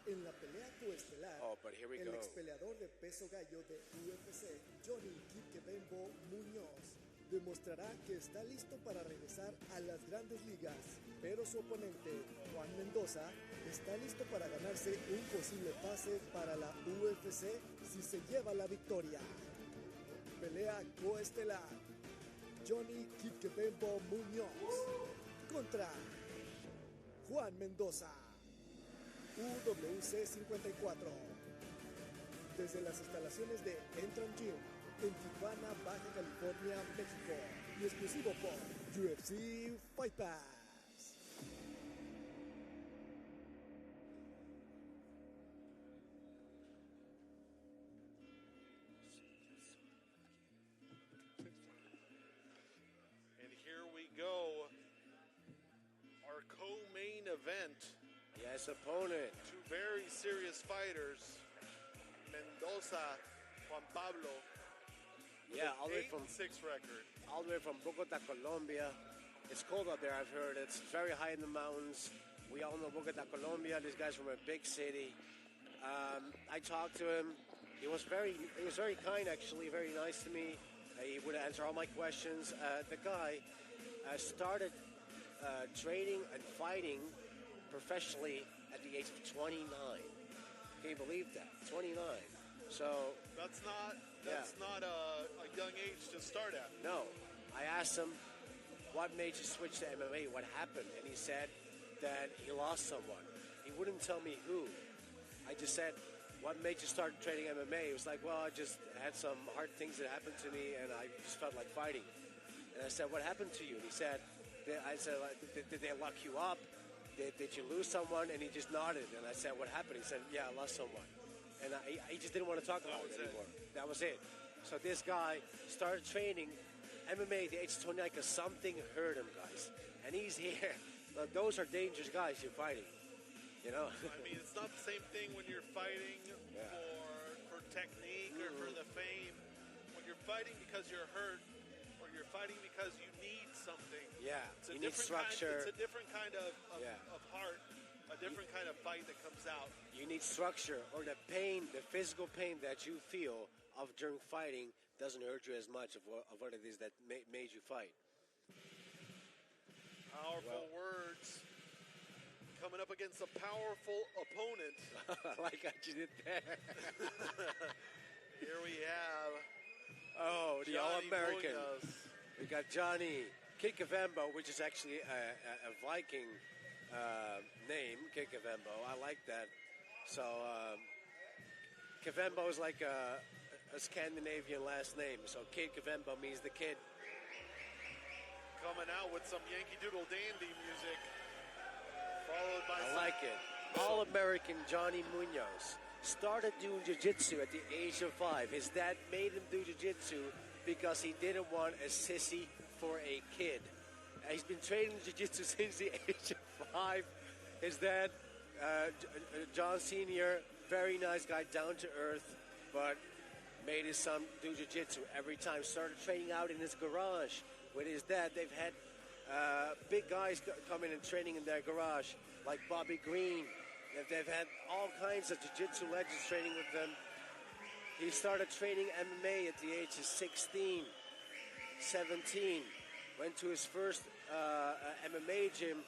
En la pelea coestelar, el ex peleador de peso gallo de UWC, Johnny Bembo Muñoz, demostrará que está listo para regresar a las grandes ligas, pero su oponente, Juan Mendoza, está listo para ganarse un posible pase para la UFC si se lleva la victoria. Pelea coestelar, Johnny Bembo Muñoz contra Juan Mendoza. UWC 54. Desde las instalaciones de Entram Gym en Tijuana, Baja California, México. Y exclusivo por UFC Fight Pass. And here we go. Our co-main event. Yes, opponent. Two very serious fighters. Mendoza, Juan Pablo. Yeah, all the way from 8-6 record. All the way from Bogota, Colombia. It's cold out there, I've heard. It's very high in the mountains. We all know Bogota, Colombia. This guy's from a big city. I talked to him. He was very kind, actually, very nice to me. He would answer all my questions. The guy started training and fighting professionally at the age of 29. Can you believe that? 29. So that's not a young age to start at. No. I asked him what made you switch to MMA, what happened, and he said that he lost someone. He wouldn't tell me who. I just said, what made you start training MMA? He was like, well, I just had some hard things that happened to me and I just felt like fighting. And I said, what happened to you? And he said, did they lock you up? Did you lose someone? And he just nodded. And I said, what happened? He said, yeah, I lost someone. And he just didn't want to talk about it anymore. That was it. So this guy started training MMA at the age of 29 because something hurt him, guys. And he's here. Now, those are dangerous guys you're fighting. You know? I mean, it's not the same thing when you're fighting for technique or for the fame. When you're fighting because you're hurt, or you're fighting because you need something. Yeah, it's a you need structure. It's a different kind of heart, a different kind of fight that comes out. You need structure, or the pain, the physical pain that you feel of during fighting doesn't hurt you as much of what it is that made you fight. Powerful words. Coming up against a powerful opponent. I like how you did that. Here we have... Oh, the Johnny All-American. Muñoz. We got Johnny Kikavembo, which is actually a Viking name, Kikavembo. I like that. So Kavembo is like a Scandinavian last name. So Kikavembo means the kid. Coming out with some Yankee Doodle Dandy music. Followed by I like it. All-American Johnny Muñoz started doing jiu-jitsu at the age of 5. His dad made him do jiu-jitsu because he didn't want a sissy for a kid. He's been training jiu-jitsu since the age of 5. His dad, John Sr., very nice guy, down to earth, but made his son do jiu-jitsu every time. Started training out in his garage with his dad. They've had big guys come in and training in their garage, like Bobby Green. They've had all kinds of jiu-jitsu legends training with them. He started training MMA at the age of 16, 17. Went to his first MMA gym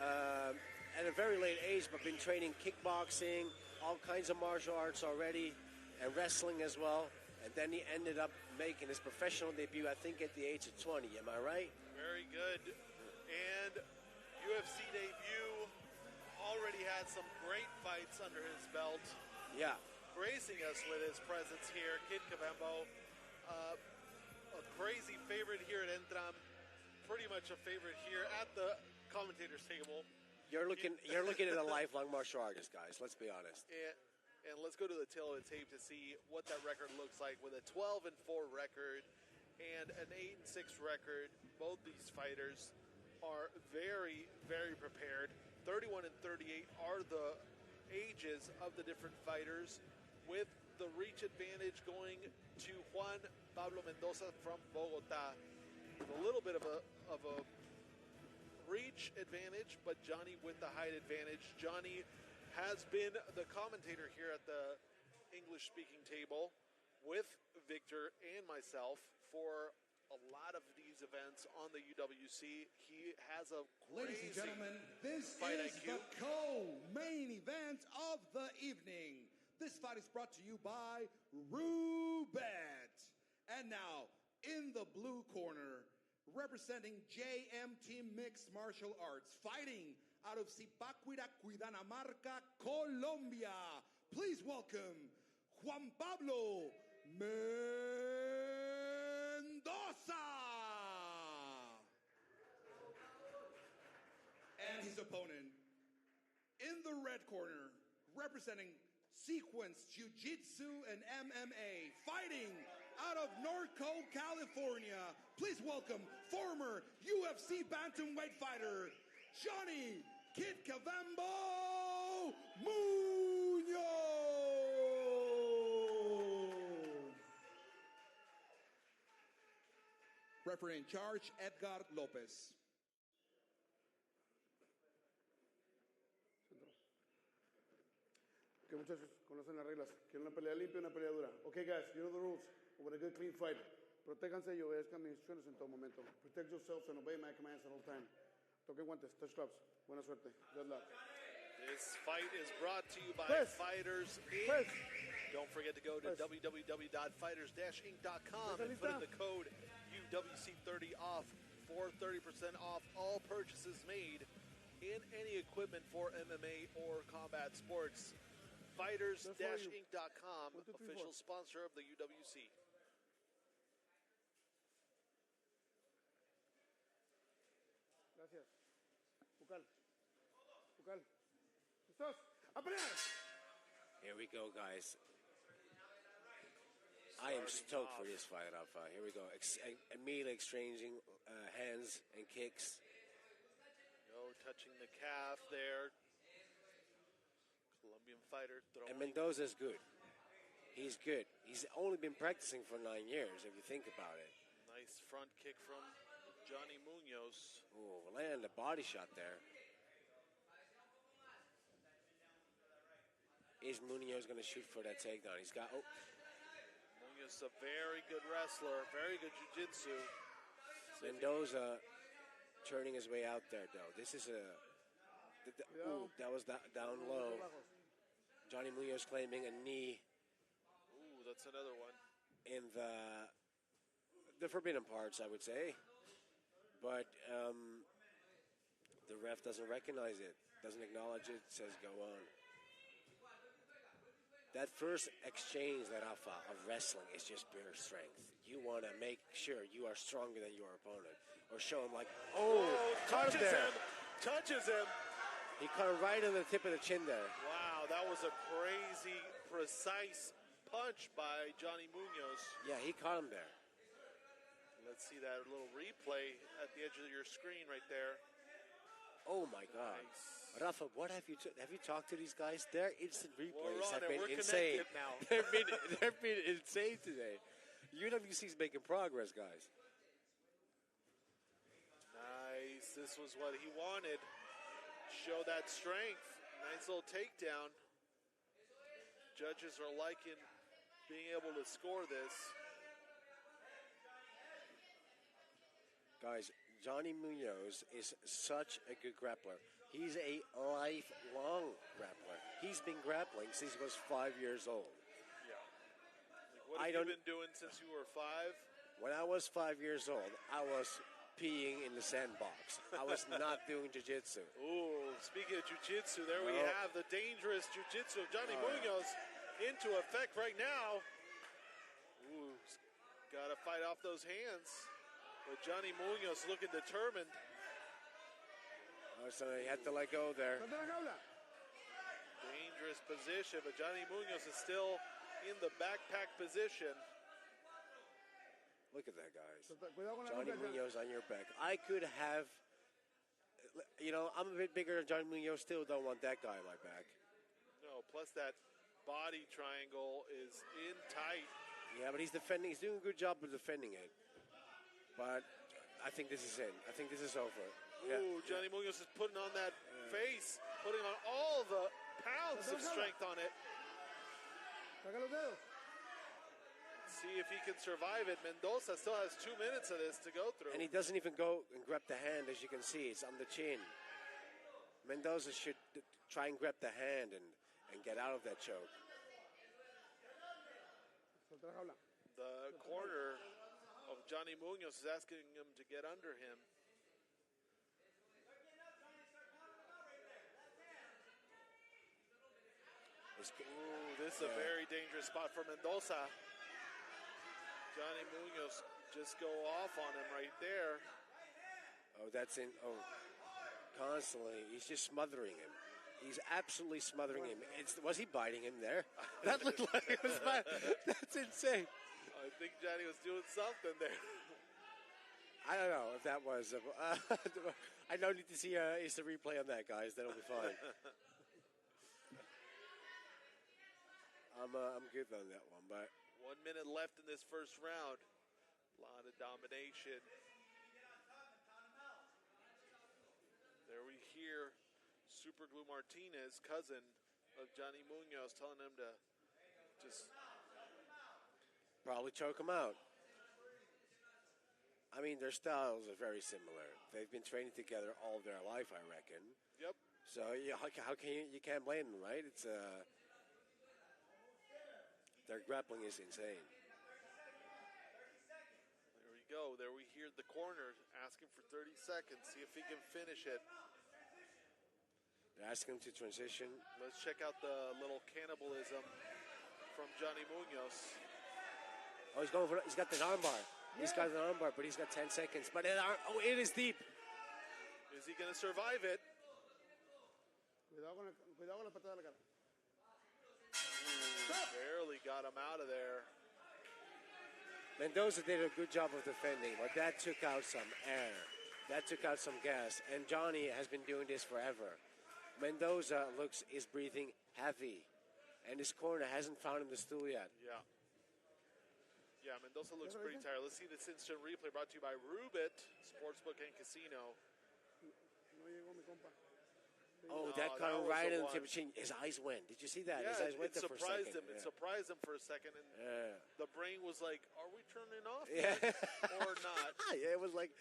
at a very late age, but been training kickboxing, all kinds of martial arts already, and wrestling as well. And then he ended up making his professional debut, I think, at the age of 20. Am I right? Very good. And UFC debut. Already had some great fights under his belt. Yeah. Gracing us with his presence here, Kid Kavembo. A crazy favorite here at Entram. Pretty much a favorite here at the commentator's table. You're looking at a lifelong martial artist, guys. Let's be honest. And let's go to the tail of the tape to see what that record looks like with a 12-4 record and an 8-6 record. Both these fighters are very, very prepared. 31 and 38 are the ages of the different fighters, with the reach advantage going to Juan Pablo Mendoza from Bogota. With a little bit of a reach advantage, but Johnny with the height advantage. Johnny has been the commentator here at the English-speaking table with Victor and myself for a lot of these events on the UWC. He has a Ladies and gentlemen, this fight is IQ. the co-main event of the evening. This fight is brought to you by Rubet. And now, in the blue corner, representing JMT Mixed Martial Arts, fighting out of Zipaquira, Cuidanamarca, Colombia. Please welcome Juan Pablo Mendoza. And his opponent, in the red corner, representing Sequence Jiu-Jitsu and MMA, fighting out of Norco, California. Please welcome former UFC bantamweight fighter, Johnny Kid Cavembo Muñoz. Referee in charge, Edgar Lopez. Ok, muchachos, conocen las reglas. Quieren una pelea limpia, una pelea dura. Okay, guys, you know the rules. We want a good, clean fight. Protéjanse y obedezcan mis instrucciones en todo momento. Protect yourselves and obey my commands at all time. Toquen guantes, touch gloves. Buena suerte. Good luck. This fight is brought to you by Chris. Fighters Inc. Chris. Don't forget to go to Chris. www.fighters-inc.com and put in the code UWC30 off for 30% off all purchases made in any equipment for MMA or combat sports. Fighters-inc.com, 1, 2, 3, official 4. sponsor of the UWC. Gracias. Bucal. Bucal. ¿Listos? ¡A pelear! Here we go, guys. I am stoked for this fight off. Here we go. Immediately exchanging hands and kicks. Touching the calf there. Colombian fighter throwing. And Mendoza is good. He's good. He's only been practicing for 9 years, if you think about it. Nice front kick from Johnny Muñoz. Ooh, landed a body shot there. Is Muñoz going to shoot for that takedown? He's got... Oh. Muñoz is a very good wrestler, very good jiu-jitsu. Mendoza turning his way out there, though. This is a... Ooh, that was down low. Johnny Muñoz claiming a knee. Ooh, that's another one. In the forbidden parts, I would say. But the ref doesn't recognize it, doesn't acknowledge it, says go on. That first exchange, that alpha of wrestling, is just pure strength. You want to make sure you are stronger than your opponent. Or show him like, touches him. Touches him. He caught him right on the tip of the chin there. Wow, that was a crazy, precise punch by Johnny Muñoz. Yeah, he caught him there. Let's see that little replay at the edge of your screen right there. Oh my God, Nice. Rafa, what have you talked to these guys? Their instant replays have been We're insane. connected now. they've been insane today. UWC's making progress, guys. Nice. This was what he wanted. Show that strength. Nice little takedown. Judges are liking being able to score this. Guys, Johnny Muñoz is such a good grappler. He's a lifelong grappler. He's been grappling since he was 5 years old. Yeah. Like, what have you been doing since you were 5? When I was 5 years old, I was peeing in the sandbox. I was not doing jiu-jitsu. Ooh, speaking of jiu-jitsu, there we have the dangerous jiu-jitsu of Johnny Muñoz into effect right now. Ooh, got to fight off those hands. But Johnny Muñoz looking determined. Oh, so he had to let go there. Dangerous position, but Johnny Muñoz is still in the backpack position. Look at that, guys. Johnny Muñoz on your back. I could have, I'm a bit bigger than Johnny Muñoz, still don't want that guy on my back. No, plus that body triangle is in tight. Yeah, but he's defending. He's doing a good job of defending it. But I think this is it. I think this is over. Ooh, Johnny Muñoz is putting on that face, putting on all the pounds of strength on it. Saca los dedos. See if he can survive it. Mendoza still has 2 minutes of this to go through. And he doesn't even go and grab the hand, as you can see. It's on the chin. Mendoza should try and grab the hand and get out of that choke. The corner of Johnny Muñoz is asking him to get under him. Ooh, this is a very dangerous spot for Mendoza. Johnny Muñoz just go off on him right there. Oh, that's in. Oh, constantly. He's just smothering him. He's absolutely smothering him. Was he biting him there? That looked like it was bad. That's insane. I think Johnny was doing something there. I don't know if that was. I don't need to see a replay on that, guys. That'll be fine. I'm good on that one, but 1 minute left in this first round. A lot of domination. There we hear Super Glue Martinez, cousin of Johnny Muñoz, telling him to just probably choke him out. I mean, their styles are very similar. They've been training together all their life, I reckon. Yep. So yeah, how can you can't blame them, right? It's their grappling is insane. There we go. There we hear the corner asking for 30 seconds. See if he can finish it. They're asking him to transition. Let's check out the little cannibalism from Johnny Muñoz. Oh, he's got the armbar. He's got an armbar, but he's got 10 seconds. But it is deep. Is he going to survive it? Cuidado con la patada de la cara. Barely got him out of there. Mendoza did a good job of defending, but that took out some air. That took out some gas. And Johnny has been doing this forever. Mendoza is breathing heavy. And his corner hasn't found him the stool yet. Yeah. Yeah, Mendoza looks pretty tired. Let's see this instant replay brought to you by Rubit Sportsbook and Casino. Oh, that cut him right in the machine. His eyes went. Did you see that? Yeah, his eyes went it there for a surprised second. him. It surprised him for a second, and the brain was like, "Are we turning off or not?" Yeah, it was like,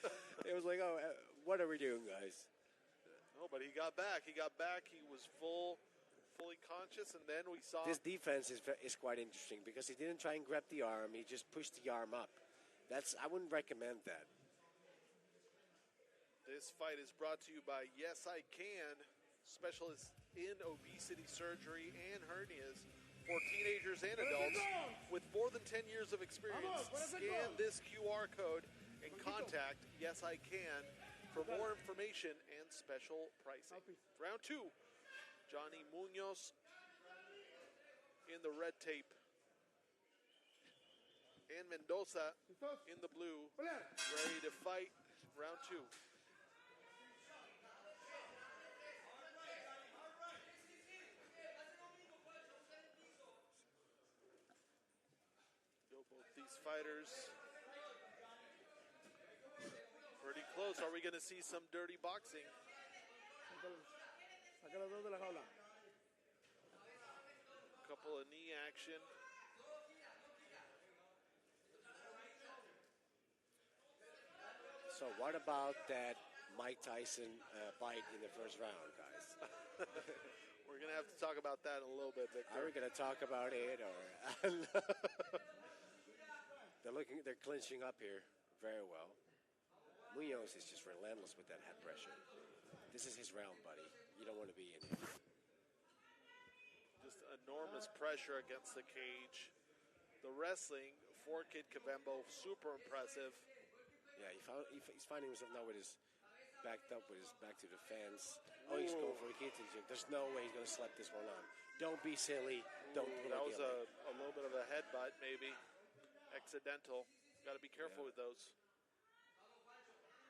oh, what are we doing, guys? No, but he got back. He was fully conscious, and then we saw this defense is quite interesting because he didn't try and grab the arm. He just pushed the arm up. I wouldn't recommend that. This fight is brought to you by Yes I Can, specialists in obesity surgery and hernias for teenagers and adults with more than 10 years of experience. Scan this QR code and contact Yes I Can for more information and special pricing. Round 2, Johnny Muñoz in the red tape and Mendoza in the blue, ready to fight round 2. Both these fighters pretty close. Are we going to see some dirty boxing? Saca los dedos de la jaula. Couple of knee action. So what about that Mike Tyson bite in the first round, guys? We're going to have to talk about that in a little bit, Victor. Are we going to talk about it, or they're clinching up here very well. Muñoz is just relentless with that head pressure. This is his round, buddy. You don't want to be in it. Just enormous pressure against the cage. The wrestling for Kid Cabembo, super impressive. Yeah, he's finding himself now with his backed up with his back to the fence. Oh, he's going for a kick. There's no way he's going to slap this one on. Don't be silly. Don't pull that out was a little bit of a headbutt, maybe. Accidental. Got to be careful with those.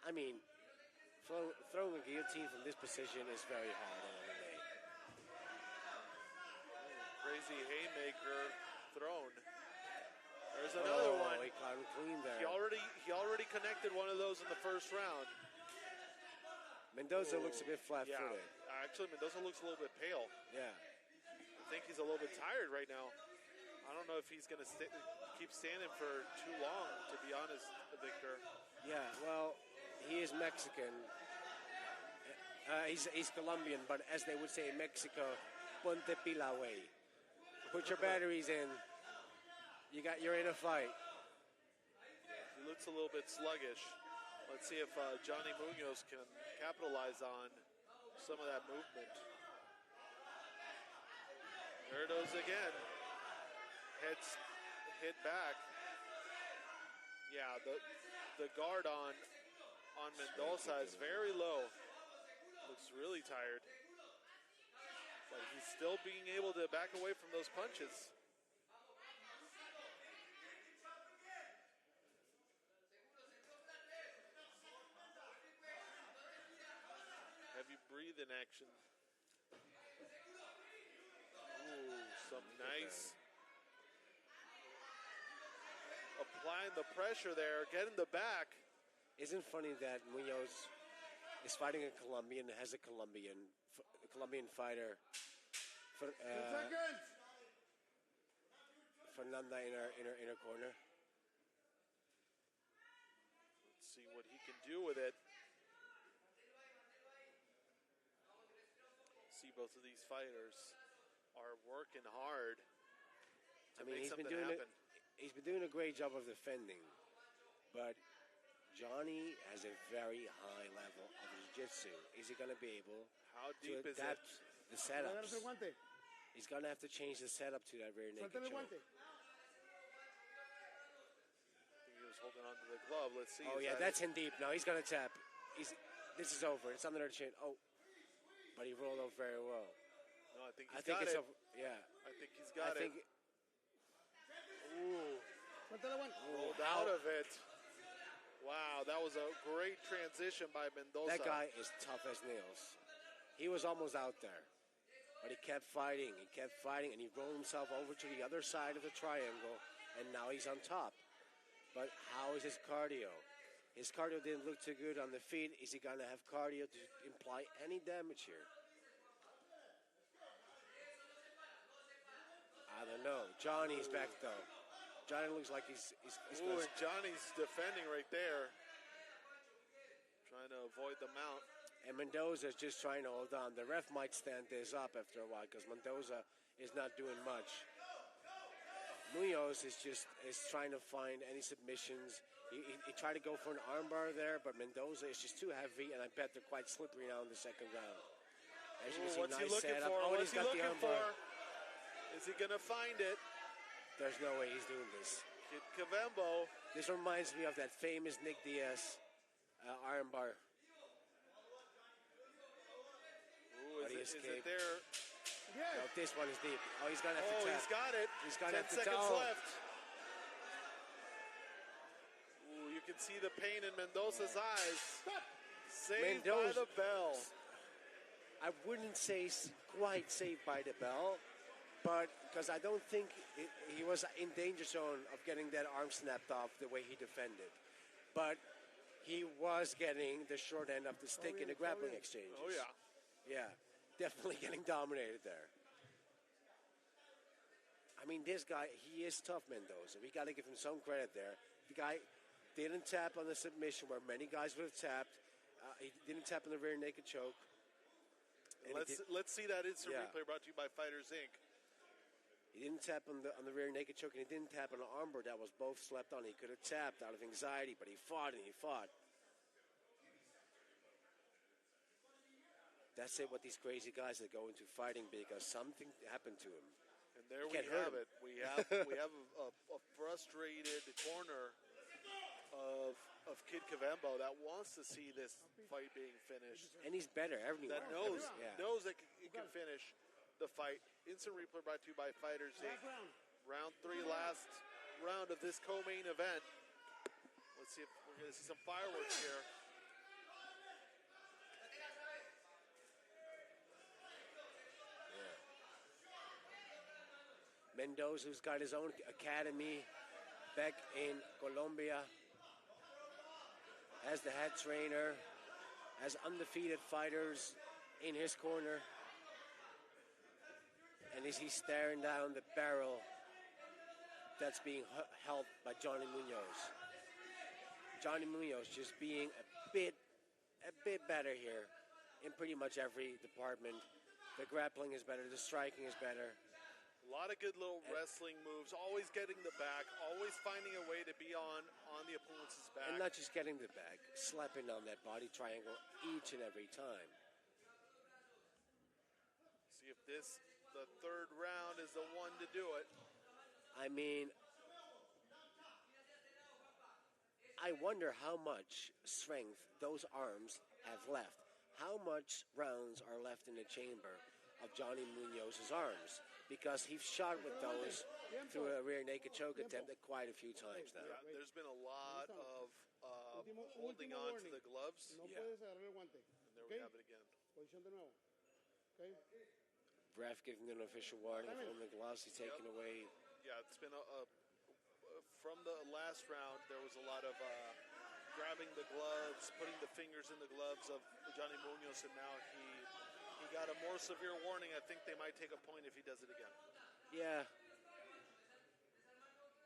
I mean, throwing a guillotine from this position is very hard on MMA. Crazy haymaker thrown. There's another one. He caught him clean there. He already connected one of those in the first round. Mendoza looks a bit flat-footed. Yeah, actually, Mendoza looks a little bit pale. Yeah. Johnny's a little bit tired right now. I don't know if he's going to keep standing for too long, to be honest, Victor. Yeah, well, he is Mexican. He's Colombian, but as they would say in Mexico, ponte pila, güey. Put your batteries in. You're in a fight. He looks a little bit sluggish. Let's see if Johnny Muñoz can capitalize on some of that movement. There it goes again. Heads hit back. Yeah, the guard on Mendoza is very low. Looks really tired. But he's still being able to back away from those punches. Heavy breathe in action. Ooh, some nice. Applying the pressure there, getting the back. Isn't it funny that Muñoz is fighting a Colombian, has a Colombian fighter, Fernanda in her corner. Let's see what he can do with it. See, both of these fighters are working hard to make something happen. He's been doing a great job of defending, but Johnny has a very high level of jiu-jitsu. Is he going to be able to adapt the setups? He's going to have to change the setup to that rear naked choke. I think he was holding on to the glove. Let's see. Oh, yeah, that's in deep. No, he's going to tap. This is over. It's under the chin. Oh, but he rolled out very well. No, I think he's got it. Yeah. I think he's got it. Ooh. Rolled out of it. Wow, that was a great transition by Mendoza. That guy is tough as nails. He was almost out there, but he kept fighting. And he rolled himself over to the other side of the triangle, and now he's on top. But how is his cardio? His cardio didn't look too good on the feet. Is he going to have cardio to imply any damage here? I don't know. Johnny's back, though. Johnny looks like he's Ooh, and Johnny's defending right there. Trying to avoid the mount. And Mendoza's just trying to hold on. The ref might stand this up after a while because Mendoza is not doing much. Muñoz is trying to find any submissions. He tried to go for an armbar there, but Mendoza is just too heavy, and I bet they're quite slippery now in the second round. As you can see, what's nice he looking setup. for? Oh, What's he looking for? Is he going to find it? There's no way he's doing this. Kid Cavembo. This reminds me of that famous Nick Diaz armbar. Ooh, is it there? Yeah. No, this one is deep. Oh, he's going to have to tap. He's got it. He's going to have to 10 seconds left. Ooh, you can see the pain in Mendoza's eyes. Saved by the bell. I wouldn't say quite saved by the bell, but because I don't think he was in danger zone of getting that arm snapped off the way he defended. But he was getting the short end of the stick in the grappling exchanges. Oh, yeah. Yeah, definitely getting dominated there. I mean, this guy, he is tough, Mendoza. We got to give him some credit there. The guy didn't tap on the submission where many guys would have tapped. He didn't tap on the rear naked choke. Let's see that instant replay brought to you by Fighters Inc. He didn't tap on the rear naked choke, and he didn't tap on the armbar that was both slept on. He could have tapped out of anxiety, but he fought and he fought. That's it, what these crazy guys that go into fighting because something happened to him. And there we have it. We have a frustrated corner of Kid Cavembo that wants to see this fight being finished. And he's better everywhere. That knows that it can finish the fight. Instant replay brought to you by Fighters Inc. Round 3, last round of this co-main event. Let's see if we're going to see some fireworks here. Mendoza, who's got his own academy back in Colombia, as the head trainer, has undefeated fighters in his corner. And he's staring down the barrel that's being held by Johnny Muñoz. Johnny Muñoz just being a bit better here in pretty much every department. The grappling is better, the striking is better. A lot of good little wrestling moves, always getting the back, always finding a way to be on the opponent's back. And not just getting the back, slapping on that body triangle each and every time. See if the third round is the one to do it. I mean, I wonder how much strength those arms have left. How much rounds are left in the chamber of Johnny Muñoz's arms? Because he's shot with those through a rear naked choke attempt quite a few times now. Yeah, there's been a lot of holding on to the gloves. No puedes agarrar el guante. And there we have it again. Posición de nuevo. Okay. Ref giving an official warning from the gloves. He's taking away. Yeah, it's been from the last round, there was a lot of grabbing the gloves, putting the fingers in the gloves of Johnny Muñoz, and now he got a more severe warning. I think they might take a point if he does it again. Yeah.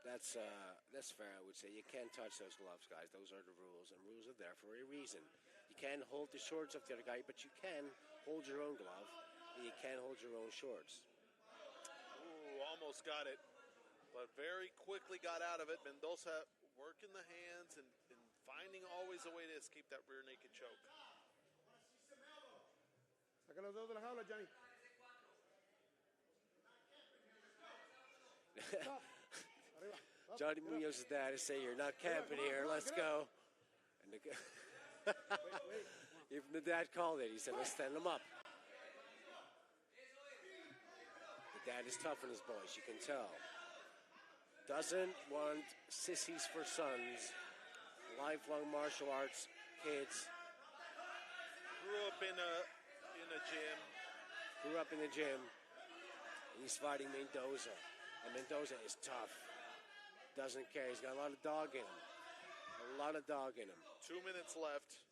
That's fair, I would say. You can't touch those gloves, guys. Those are the rules, and rules are there for a reason. You can't hold the shorts of the other guy, but you can hold your own glove, and you can't hold your own shorts. Ooh, almost got it, but very quickly got out of it. Mendoza working the hands and finding always a way to escape that rear naked choke. Saca los dedos de la jaula, Johnny. Johnny Muñoz's dad is saying, "You're not camping here. Let's go." And even the dad called it. He said, "Let's stand him up." The dad is tough on his boys. You can tell. Doesn't want sissies for sons. Lifelong martial arts kids. Grew up in a gym. Grew up in the gym. And he's fighting Mendoza. And Mendoza is tough. Doesn't care. He's got a lot of dog in him. A lot of dog in him. 2 minutes left.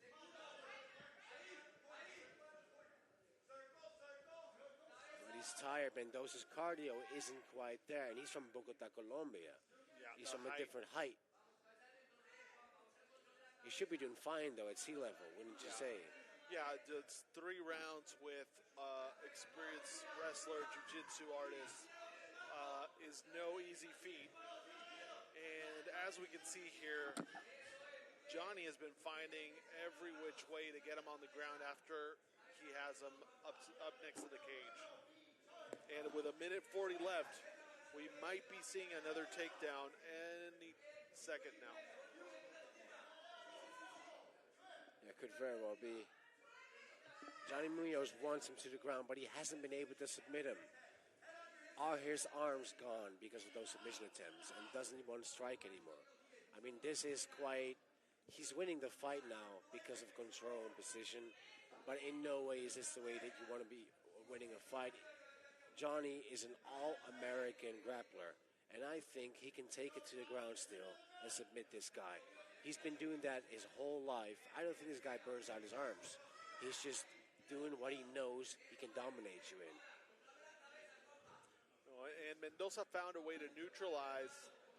But he's tired. Mendoza's cardio isn't quite there. And he's from Bogota, Colombia. Yeah, he's from a different height. He should be doing fine, though, at sea level, wouldn't you say? Yeah, it's 3 rounds with experienced wrestler, jiu-jitsu artist. Is no easy feat. And as we can see here, Johnny has been finding every which way to get him on the ground after he has him up next to the cage. And with 1:40 left, we might be seeing another takedown any second now. Yeah, could very well be. Johnny Muñoz wants him to the ground, but he hasn't been able to submit him. All his arms gone because of those submission attempts, and doesn't want to strike anymore. I mean, this is quite... He's winning the fight now because of control and position, but in no way is this the way that you want to be winning a fight. Johnny is an all-American grappler, and I think he can take it to the ground still and submit this guy. He's been doing that his whole life. I don't think this guy burns out his arms. He's just doing what he knows he can dominate you in. And Mendoza found a way to neutralize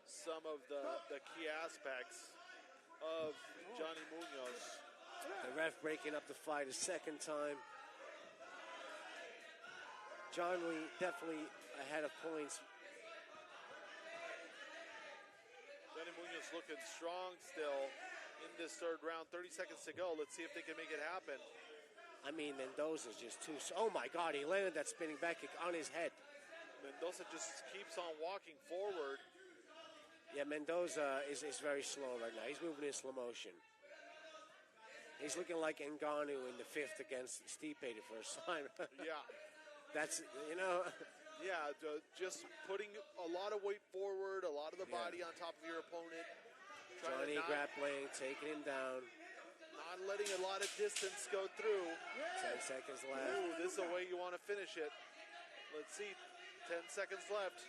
some of the key aspects of Johnny Muñoz. The ref breaking up the fight a second time. Johnny definitely ahead of points. Johnny Muñoz looking strong still in this third round. 30 seconds to go. Let's see if they can make it happen. I mean, Mendoza's just too... Oh, my God, he landed that spinning back kick on his head. Mendoza just keeps on walking forward. Yeah, Mendoza is very slow right now. He's moving in slow motion. He's looking like Ngannou in the 5th against Stipe the first time. Yeah. That's, you know... Yeah, just putting a lot of weight forward, a lot of the body on top of your opponent. Johnny grappling, taking him down. Not letting a lot of distance go through. 10 seconds left. Ooh, this is the way you want to finish it. Let's see. 10 seconds left.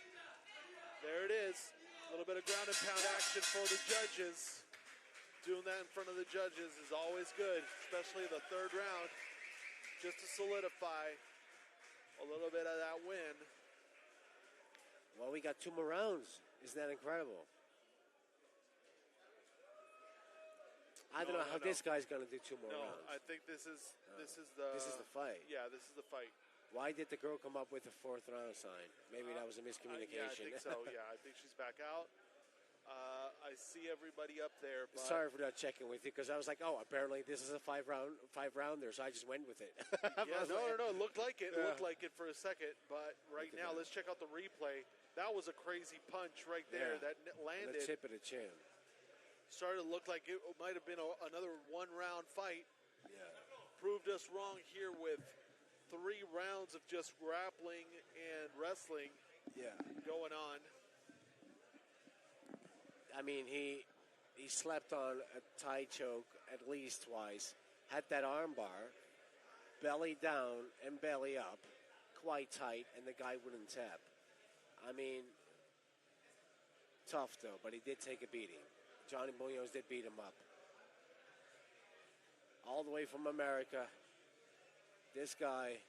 There it is. A little bit of ground and pound action for the judges. Doing that in front of the judges is always good, especially the third round, just to solidify a little bit of that win. Well, we got 2 more rounds. Isn't that incredible? I don't know how this guy's going to do 2 more rounds. I think this is the fight. Yeah, this is the fight. Why did the girl come up with a 4th round sign? Maybe that was a miscommunication. Yeah, I think so. Yeah, I think she's back out. I see everybody up there. But sorry for not checking with you because I was like, oh, apparently this is a 5-rounder, so I just went with it. Yeah, no. It looked like it. It looked like it for a second, but right now, let's check out the replay. That was a crazy punch right there that landed. The tip of the chin. Started to look like it might have been another 1-round fight. Yeah. Proved us wrong here with 3 rounds of just grappling and wrestling going on. I mean, he slept on a tie choke at least twice, had that arm bar, belly down and belly up, quite tight, and the guy wouldn't tap. I mean, tough though, but he did take a beating. Johnny Muñoz did beat him up. All the way from America. This guy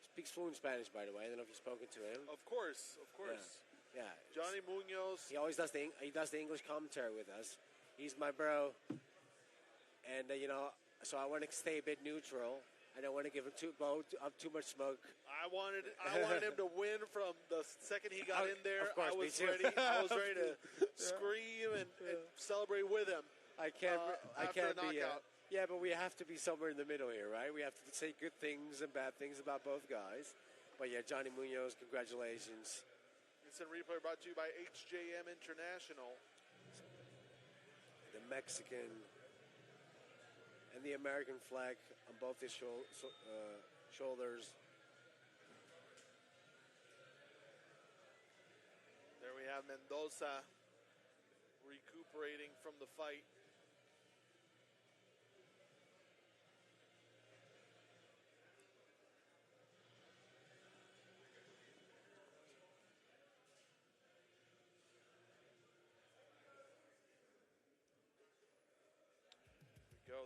speaks fluent Spanish, by the way. I don't know if you've spoken to him. Of course. Yeah. Johnny Muñoz. He always does the English commentary with us. He's my bro. And, so I want to stay a bit neutral. I don't want to give him too much smoke. I wanted him to win from the second he got in there. Of course, I was ready to scream and celebrate with him. I can't be. Yeah, but we have to be somewhere in the middle here, right? We have to say good things and bad things about both guys. But yeah, Johnny Muñoz, congratulations. Instant replay brought to you by HJM International. The Mexican and the American flag on both his shoulders. There we have Mendoza recuperating from the fight.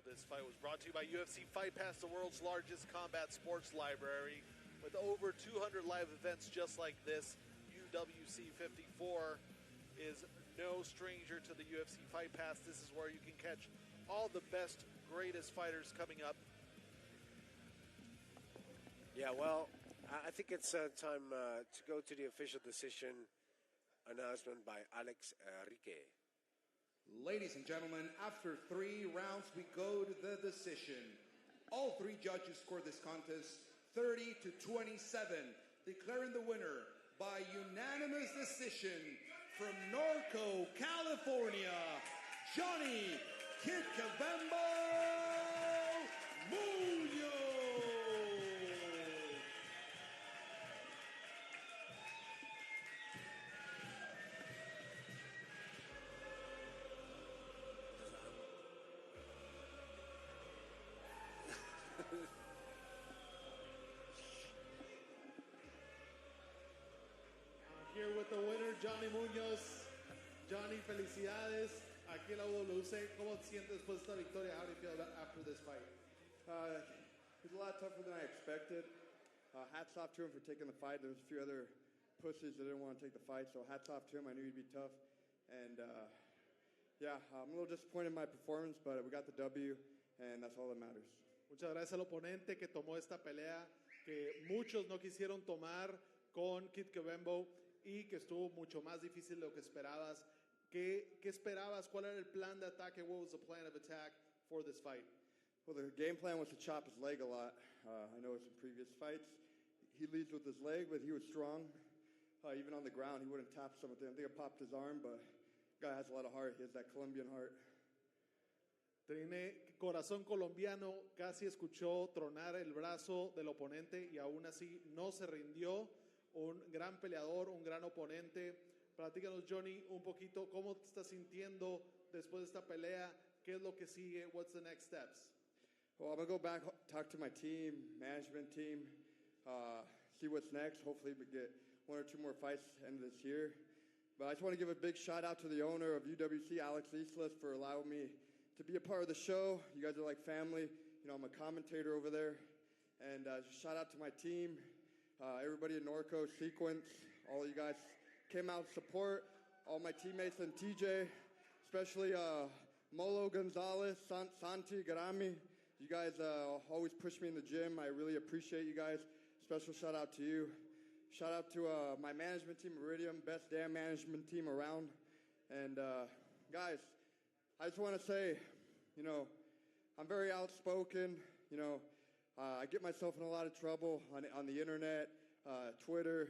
This fight was brought to you by UFC Fight Pass, the world's largest combat sports library. With over 200 live events just like this, UWC 54 is no stranger to the UFC Fight Pass. This is where you can catch all the best, greatest fighters coming up. Yeah, well, I think it's time to go to the official decision announcement by Alex Enrique. Ladies and gentlemen, after 3 rounds, we go to the decision. All 3 judges scored this contest 30-27, declaring the winner by unanimous decision from Norco, California, Johnny Kid Cabembo Muñoz. Here with the winner, Johnny Muñoz. Johnny, felicidades. Aquí en la UWC, ¿cómo te sientes después de esta victoria? How do you feel after this fight? It was a lot tougher than I expected. Hats off to him for taking the fight. There was a few other pussies that didn't want to take the fight, so hats off to him. I knew he'd be tough. And, I'm a little disappointed in my performance, but we got the W, and that's all that matters. Muchas gracias al oponente que tomó esta pelea que muchos no quisieron tomar con Kid Cabembo y que estuvo mucho más difícil de lo que esperabas. ¿Qué esperabas? ¿Cuál era el plan de ataque? What was the plan of attack for this fight? Well, the game plan was to chop his leg a lot. I know it's in previous fights. He leads with his leg, but he was strong. Even on the ground, he wouldn't tap something. I think I popped his arm, but the guy has a lot of heart. He has that Colombian heart. Tiene corazón colombiano, casi escuchó tronar el brazo del oponente y aún así no se rindió. Un gran peleador, un gran oponente. Platícanos, Johnny, un poquito cómo te estás sintiendo después de esta pelea. ¿Qué es lo que sigue? What's the next steps? Well, I'm going to go back, talk to my team, management team, see what's next. Hopefully we get 1 or 2 more fights at the end of this year. But I just want to give a big shout out to the owner of UWC, Alex Islas, for allowing me to be a part of the show. You guys are like family. You know, I'm a commentator over there. And just shout out to my team, everybody in Norco, Sequence, all you guys came out to support, all my teammates and TJ, especially Molo Gonzalez, Santi Garami. You guys always push me in the gym. I really appreciate you guys. Special shout out to you. Shout out to my management team, Iridium, best damn management team around. And guys, I just want to say, you know, I'm very outspoken. You know, I get myself in a lot of trouble on the internet, Twitter,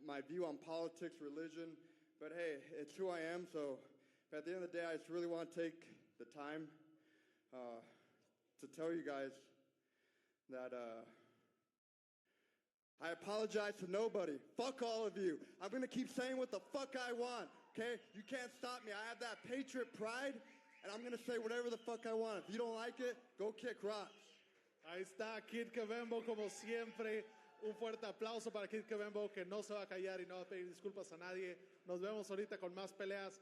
my view on politics, religion. But hey, it's who I am. So at the end of the day, I just really want to take the time to tell you guys that I apologize to nobody. Fuck all of you. I'm going to keep saying what the fuck I want, okay? You can't stop me. I have that patriot pride, and I'm going to say whatever the fuck I want. If you don't like it, go kick rocks. Ahí está Kid Kebembo, como siempre. Un fuerte aplauso para Kid Kebembo, que no se va a callar y no va a pedir disculpas a nadie. Nos vemos ahorita con más peleas.